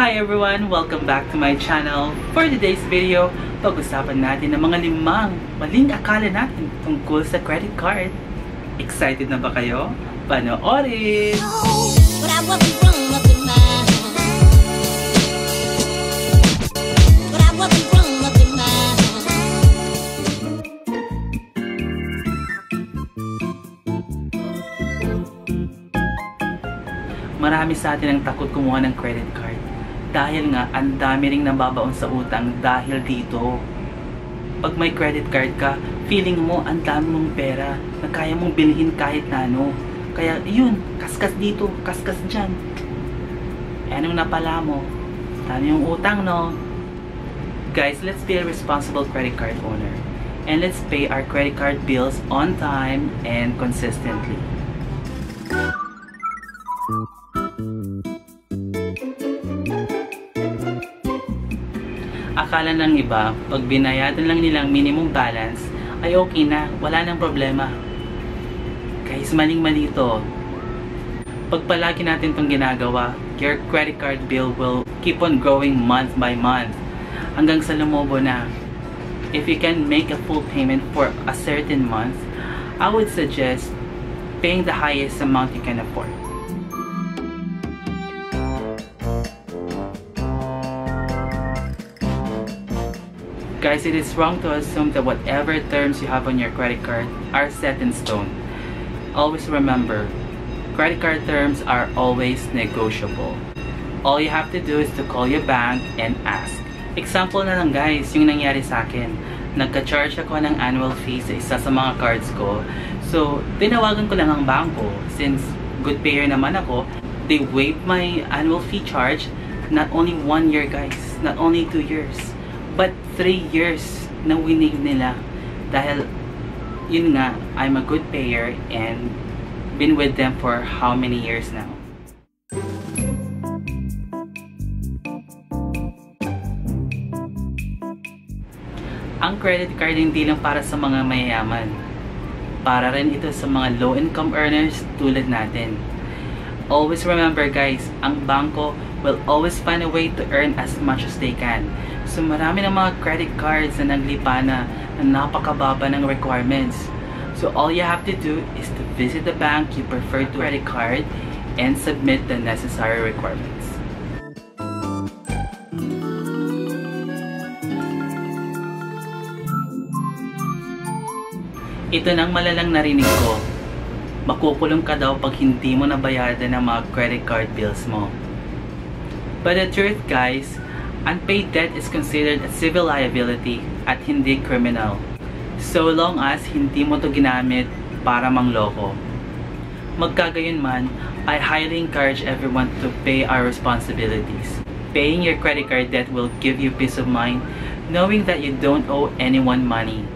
Hi everyone! Welcome back to my channel. For today's video, pag-usapan natin ang mga 5 maling akala natin tungkol sa credit card. Excited na ba kayo? Panoorin! Marami sa atin ang takot kumuha ng credit card. Dahil nga, ang dami ring nababaon sa utang dahil dito. Pag may credit card ka, feeling mo ang dami mong pera na kaya mong bilhin kahit na ano. Kaya yun, kaskas dito, kaskas dyan. Anong napala mo? Dami yung utang, no? Guys, let's be a responsible credit card owner. And let's pay our credit card bills on time and consistently. Akala ng iba, pag binayadan lang nilang minimum balance, ay okay na, wala nang problema. Guys, maling-mali ito. Pag palagi natin itong ginagawa, your credit card bill will keep on growing month by month. Hanggang sa lumobo na. If you can make a full payment for a certain month, I would suggest paying the highest amount you can afford. Guys, it is wrong to assume that whatever terms you have on your credit card are set in stone. Always remember, credit card terms are always negotiable. All you have to do is to call your bank and ask. Example na lang guys, yung nangyari sa akin. Nagka-charge ako ng annual fee sa isa sa mga cards ko. So, tinawagan ko lang ang bangko. Since good payer naman ako, they waived my annual fee charge. Not only 1 year guys, not only 2 years. But 3 years na winave nila. Dahil, yun nga, I'm a good payer and been with them for how many years now. Ang credit card hindi lang para sa mga mayayaman. Para rin ito sa mga low-income earners tulad natin. Always remember guys, ang bangko will always find a way to earn as much as they can. So marami ng mga credit cards na naglipa na napakababa ng requirements. So all you have to do is to visit the bank you prefer to credit card and submit the necessary requirements. Ito nang malalang narinig ko. Makukulong ka daw pag hindi mo nabayadan ng mga credit card bills mo. But the truth guys, unpaid debt is considered a civil liability at hindi criminal. So long as hindi mo to ginamit para mangloko. Magkagayon man, I highly encourage everyone to pay our responsibilities. Paying your credit card debt will give you peace of mind, knowing that you don't owe anyone money.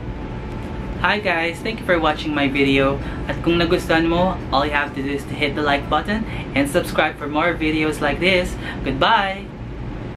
Hi guys! Thank you for watching my video. At kung nagustuhan mo, all you have to do is to hit the like button and subscribe for more videos like this. Goodbye!